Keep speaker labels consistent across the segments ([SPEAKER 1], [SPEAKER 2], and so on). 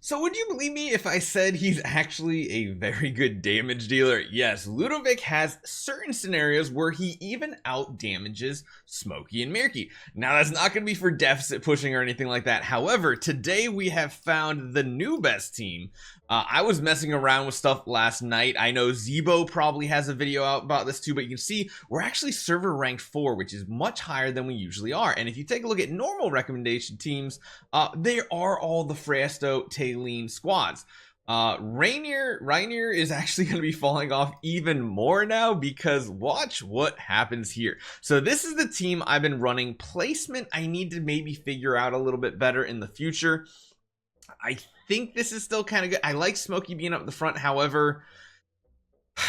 [SPEAKER 1] So would you believe me if I said he's actually a very good damage dealer? Yes, Ludovic has certain scenarios where he even out damages Smokey and Mirky. Now that's not going to be for deficit pushing or anything like that. However, today we have found the new best team. I was messing around with stuff last night. I know Zebo probably has a video out about this too, but you can see we're actually server ranked 4, which is much higher than we usually are. And if you take a look at normal recommendation teams, they are all the Fresto Taylene squads. Rainier is actually going to be falling off even more now, because watch what happens here. So this is the team I've been running. Placement I need to maybe figure out a little bit better in the future. I think this is still kind of good. I like Smokey being up the front. However,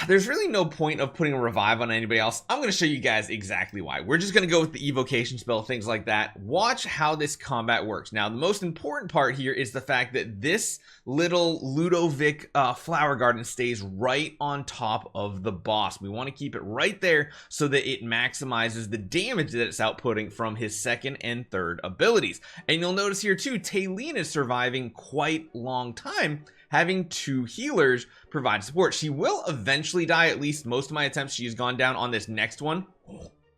[SPEAKER 1] there's really no point of putting a revive on anybody else. I'm going to show you guys exactly why. We're just going to go with the evocation spell, things like that. Watch how this combat works. Now, the most important part here is the fact that this little Ludovic flower garden stays right on top of the boss. We want to keep it right there so that it maximizes the damage that it's outputting from his second and third abilities. And you'll notice here too, Taylene is surviving quite long time, having 2 healers provide support. She will eventually die. At least most of my attempts, she has gone down on this next one.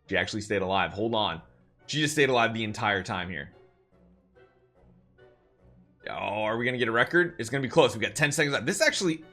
[SPEAKER 1] She actually stayed alive. Hold on. She just stayed alive the entire time here. Oh, are we gonna get a record? It's gonna be close. We got 10 seconds left. This actually,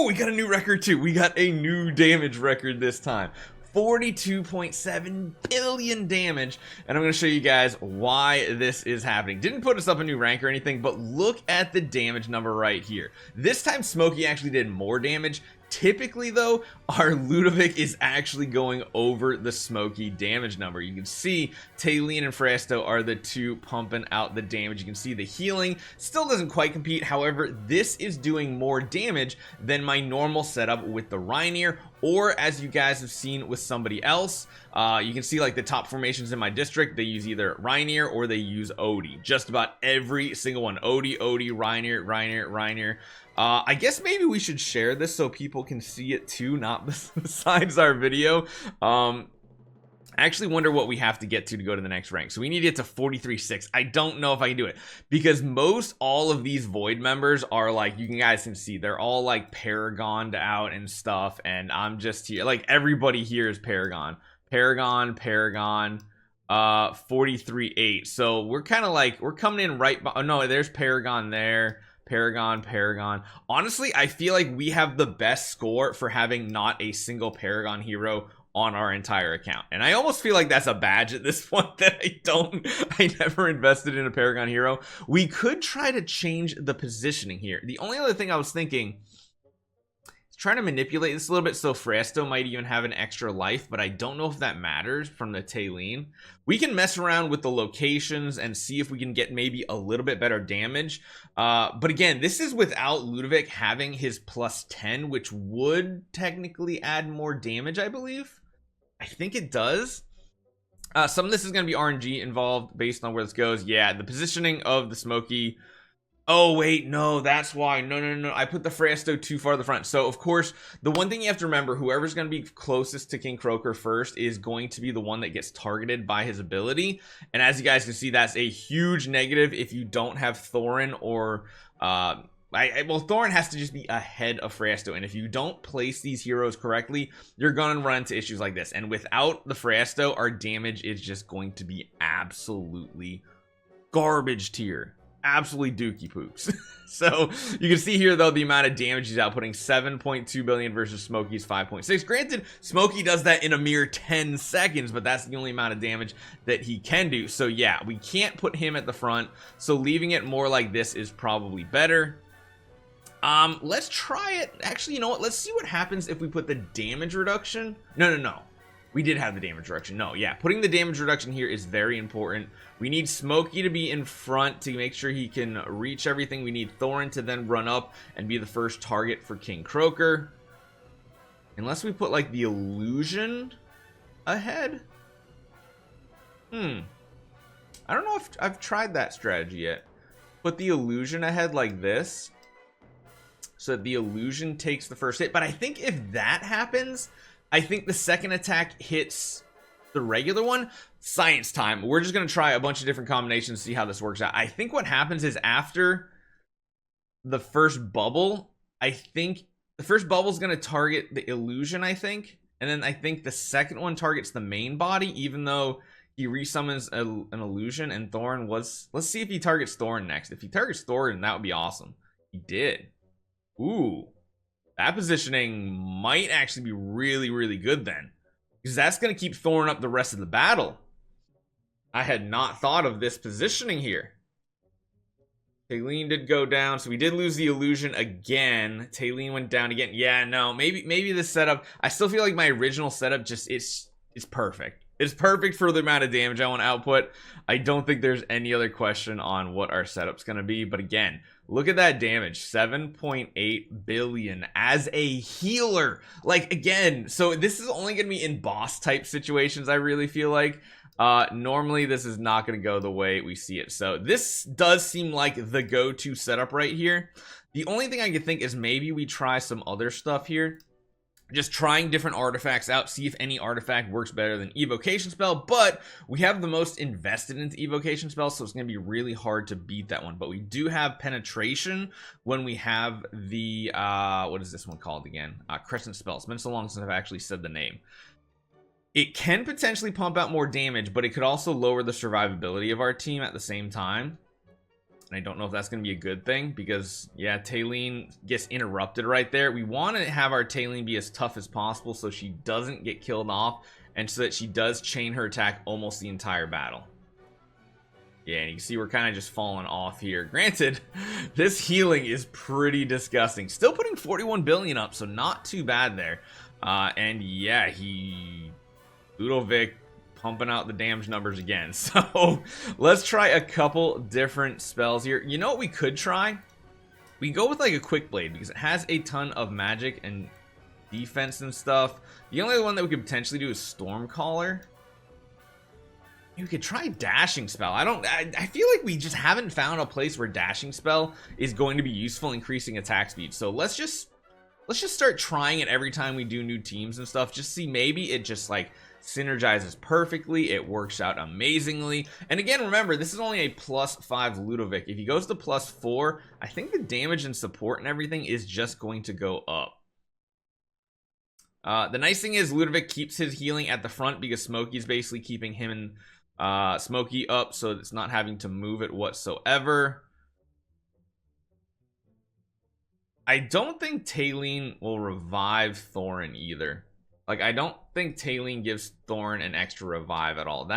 [SPEAKER 1] we got a new record too. We got a new damage record this time. 42.7 billion damage, and I'm going to show you guys why this is happening. Didn't put us up a new rank or anything, but look at the damage number right here. This time Smokey actually did more damage. Typically though, our Ludovic is actually going over the Smokey damage number. You can see Taylene and Fresto are the 2 pumping out the damage. You can see the healing still doesn't quite compete. However, this is doing more damage than my normal setup with the Rainier, or as you guys have seen with somebody else. You can see like the top formations in my district, they use either Rainier or they use Odie. Just about every single one. Odie, Rainier. I guess maybe we should share this so people can see it too, not besides our video. I actually wonder what we have to get to go to the next rank. So we need to get to 43.6. I don't know if I can do it, because all of these Void members are like, you guys can see, they're all like Paragoned out and stuff. And I'm just here, like everybody here is Paragon. 43.8. So we're kind of like, we're coming in right by, oh no, there's Paragon there. Paragon. Honestly, I feel like we have the best score for having not a single Paragon hero on our entire account, and I almost feel like that's a badge at this point that I never invested in a Paragon hero. We could try to change the positioning here. The only other thing I was thinking is trying to manipulate this a little bit so Fresto might even have an extra life, but I don't know if that matters from the Taylene. We can mess around with the locations and see if we can get maybe a little bit better damage, but again, this is without Ludovic having his plus 10, which would technically add more damage, I believe. I think it does. Some of this is going to be RNG involved based on where this goes. Yeah, the positioning of the Smokey. Oh wait, no, that's why. No, I put the Fresto too far to the front. So of course, the one thing you have to remember, whoever's going to be closest to King Croaker first is going to be the one that gets targeted by his ability. And as you guys can see, that's a huge negative if you don't have Thorin or well, Thorin has to just be ahead of Fresto, and if you don't place these heroes correctly, you're gonna run into issues like this. And without the Fresto, our damage is just going to be absolutely garbage tier. Absolutely dookie poops. So you can see here though the amount of damage he's outputting, 7.2 billion versus Smokey's 5.6. Granted, Smokey does that in a mere 10 seconds, but that's the only amount of damage that he can do. So yeah, we can't put him at the front, so leaving it more like this is probably better. Let's try it. Actually, you know what, let's see what happens if we put the damage reduction. No, we did have the damage reduction. No, yeah, putting the damage reduction here is very important. We need Smokey to be in front to make sure he can reach everything. We need Thorin to then run up and be the first target for King Croaker, unless we put like the illusion ahead. I don't know if I've tried that strategy yet. Put the illusion ahead like this, so that the illusion takes the first hit. But I think if that happens, I think the second attack hits the regular one. Science time. We're just going to try a bunch of different combinations, see how this works out. I think what happens is after the first bubble. I think the first bubble is going to target the illusion, I think. And then I think the second one targets the main body, even though he resummons an illusion. And Thorn was... Let's see if he targets Thorn next. If he targets Thorn, that would be awesome. He did. Ooh. That positioning might actually be really, really good then. Because that's going to keep Thorn up the rest of the battle. I had not thought of this positioning here. Taylene did go down, so we did lose the illusion again. Taylene went down again. Yeah, no, maybe this setup... I still feel like my original setup just... It's perfect. It's perfect for the amount of damage I want to output. I don't think there's any other question on what our setup's going to be. But again, look at that damage. 7.8 billion as a healer. Like, again, so this is only going to be in boss type situations, I really feel like. Normally this is not going to go the way we see it. So this does seem like the go-to setup right here. The only thing I can think is maybe we try some other stuff here. Just trying different artifacts out, see if any artifact works better than evocation spell. But we have the most invested into evocation spells, so it's going to be really hard to beat that one. But we do have penetration when we have the what is this one called again? Crescent spell. It's been so long since I've actually said the name. It can potentially pump out more damage, but it could also lower the survivability of our team at the same time. And I don't know if that's going to be a good thing because, yeah, Taylene gets interrupted right there. We want to have our Taylene be as tough as possible so she doesn't get killed off and so that she does chain her attack almost the entire battle. Yeah, and you can see we're kind of just falling off here. Granted, this healing is pretty disgusting. Still putting 41 billion up, so not too bad there. And yeah, Ludovic pumping out the damage numbers again. So let's try a couple different spells here. You know what we could try? We go with like a quick blade because it has a ton of magic and defense and stuff. The only one that we could potentially do is Stormcaller. You could try dashing spell. I feel like we just haven't found a place where dashing spell is going to be useful, increasing attack speed. So let's just start trying it every time we do new teams and stuff. Just see, maybe it just like synergizes perfectly. It works out amazingly. And again, remember, this is only a +5 Ludovic. If he goes to +4, I think the damage and support and everything is just going to go up. The nice thing is Ludovic keeps his healing at the front because Smokey's basically keeping him and Smokey up, so it's not having to move it whatsoever. I don't think Taylene will revive Thorin either. Like, I don't think Taylene gives Thorn an extra revive at all.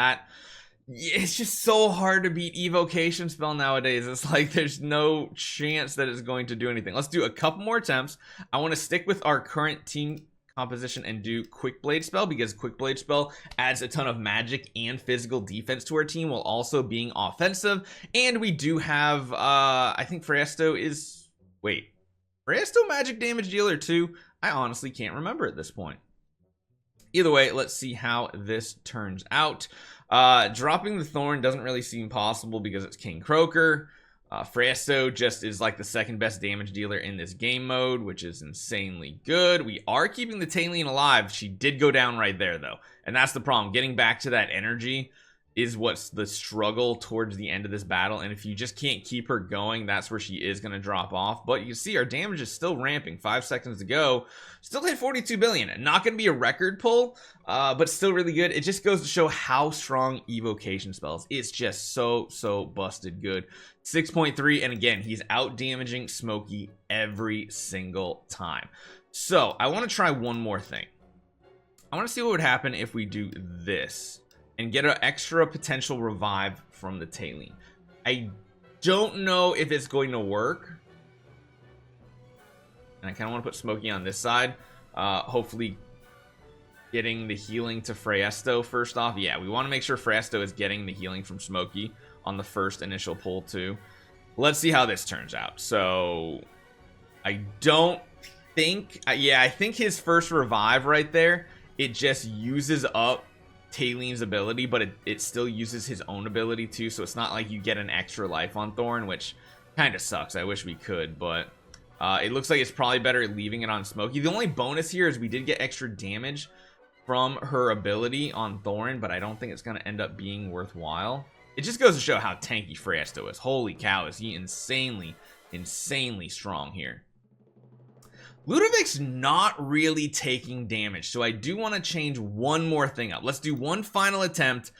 [SPEAKER 1] It's just so hard to beat evocation spell nowadays. It's like there's no chance that it's going to do anything. Let's do a couple more attempts. I want to stick with our current team composition and do quick blade spell because quick blade spell adds a ton of magic and physical defense to our team while also being offensive. And we do have I think Freyasto is... Wait. Freyasto magic damage dealer too? I honestly can't remember at this point. Either way, let's see how this turns out. Dropping the Thorn doesn't really seem possible because it's King Croaker. Freyasto just is like the second best damage dealer in this game mode, which is insanely good. We are keeping the Taylene alive. She did go down right there, though. And that's the problem. Getting back to that energy is what's the struggle towards the end of this battle. And if you just can't keep her going, that's where she is going to drop off. But you can see our damage is still ramping. 5 seconds to go. Still hit 42 billion. Not going to be a record pull, but still really good. It just goes to show how strong evocation spells. It's just so busted good. 6.3, and again, he's out damaging Smokey every single time. So I want to try one more thing. I want to see what would happen if we do this and get an extra potential revive from the Taylene. I don't know if it's going to work. And I kind of want to put Smokey on this side. Hopefully getting the healing to Freyasto first off. Yeah, we want to make sure Freyasto is getting the healing from Smokey on the first initial pull too. Let's see how this turns out. So I don't think... yeah, I think his first revive right there, it just uses up Taylene's ability, but it still uses his own ability too, so it's not like you get an extra life on Thorn, which kind of sucks. I wish we could, but it looks like it's probably better leaving it on Smokey. The only bonus here is we did get extra damage from her ability on Thorn, but I don't think it's going to end up being worthwhile. It just goes to show how tanky Freyasto is. Holy cow, is he insanely insanely strong here. Ludovic's not really taking damage, so I do want to change one more thing up. Let's do one final attempt.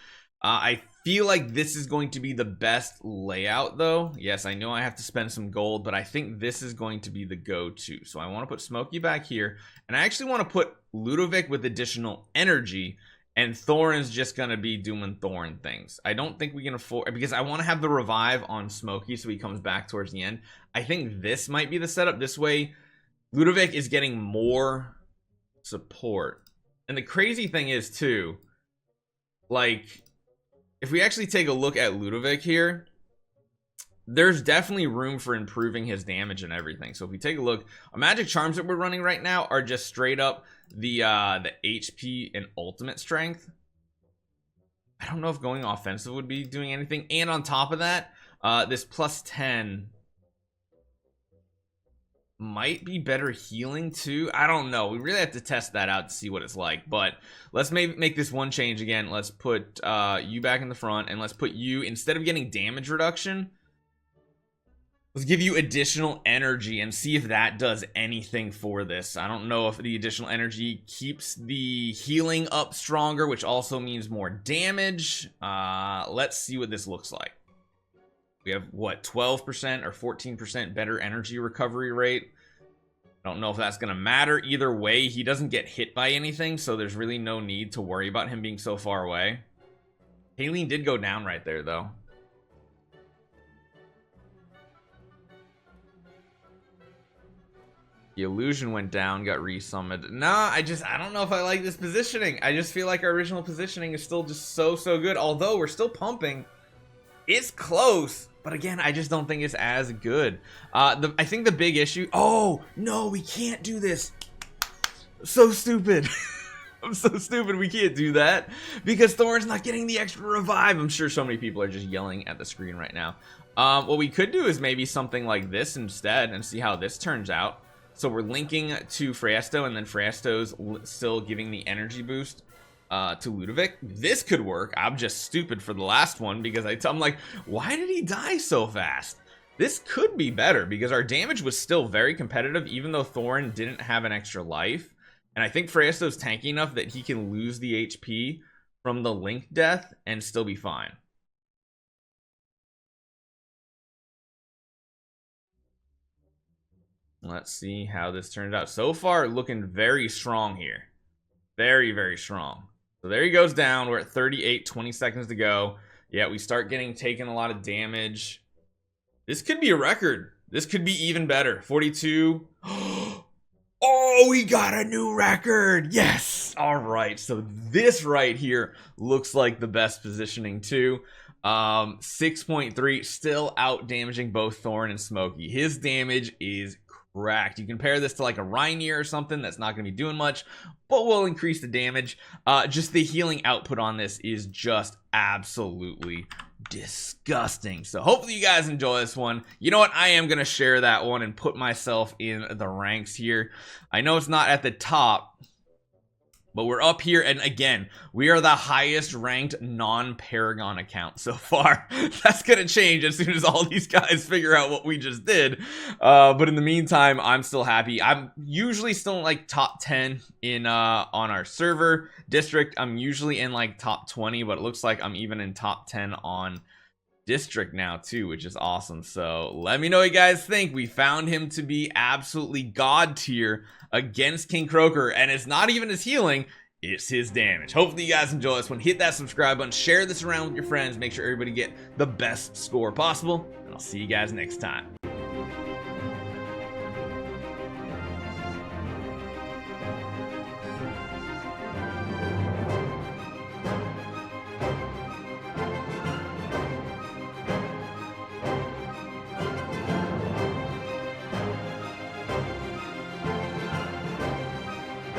[SPEAKER 1] I feel like this is going to be the best layout, though. Yes, I know I have to spend some gold, but I think this is going to be the go-to. So I want to put Smokey back here, and I actually want to put Ludovic with additional energy, and Thorin's just going to be doing Thorin things. I don't think we can afford, because I want to have the revive on Smokey so he comes back towards the end. I think this might be the setup. This way, Ludovic is getting more support. And the crazy thing is, too, like, if we actually take a look at Ludovic here, there's definitely room for improving his damage and everything. So if we take a look, our magic charms that we're running right now are just straight up the HP and ultimate strength. I don't know if going offensive would be doing anything. And on top of that, this plus 10 might be better healing too. I don't know. We really have to test that out to see what it's like. But let's make this one change again. Let's put you back in the front, and let's put you, instead of getting damage reduction, let's give you additional energy and see if that does anything for this. I don't know if the additional energy keeps the healing up stronger, which also means more damage. Let's see what this looks like. We have, what, 12% or 14% better energy recovery rate. I don't know if that's going to matter. Either way, he doesn't get hit by anything, so there's really no need to worry about him being so far away. Haleen did go down right there, though. The illusion went down, got resummoned. Nah, I don't know if I like this positioning. I just feel like our original positioning is still just so good. Although we're still pumping. It's close. But again, I just don't think it's as good. I think the big issue... Oh, no, we can't do this. So stupid. I'm so stupid we can't do that. Because Thorin's not getting the extra revive. I'm sure so many people are just yelling at the screen right now. What we could do is maybe something like this instead and see how this turns out. So we're linking to Friesto, and then Friesto's still giving the energy boost to Ludovic. This could work. I'm just stupid for the last one because I'm like, why did he die so fast? This could be better because our damage was still very competitive even though Thorin didn't have an extra life. And I think Friesto's tanky enough that he can lose the HP from the link death and still be fine. Let's see how this turns out. So far, looking very strong here. Very strong. So there he goes down. We're at 38, 20 seconds to go. Yeah, we start taking a lot of damage. This could be a record. This could be even better. 42. Oh, we got a new record. Yes. All right. So this right here looks like the best positioning too. 6.3, still out damaging both Thorin and Smokey. His damage is cracked. You compare this to like a Reinier or something that's not going to be doing much, but will increase the damage. Just the healing output on this is just absolutely disgusting. So hopefully you guys enjoy this one. You know what? I am going to share that one and put myself in the ranks here. I know it's not at the top, but we're up here, and again, we are the highest ranked non-Paragon account so far. That's gonna change as soon as all these guys figure out what we just did. But in the meantime, I'm still happy. I'm usually still in like top 10 in on our server district. I'm usually in like top 20, but it looks like I'm even in top 10 on district now too, which is awesome. So let me know what you guys think. We found him to be absolutely god tier against King Croaker, and it's not even his healing, it's his damage. Hopefully you guys enjoy this one. Hit that subscribe button, share this around with your friends, make sure everybody get the best score possible, and I'll see you guys next time.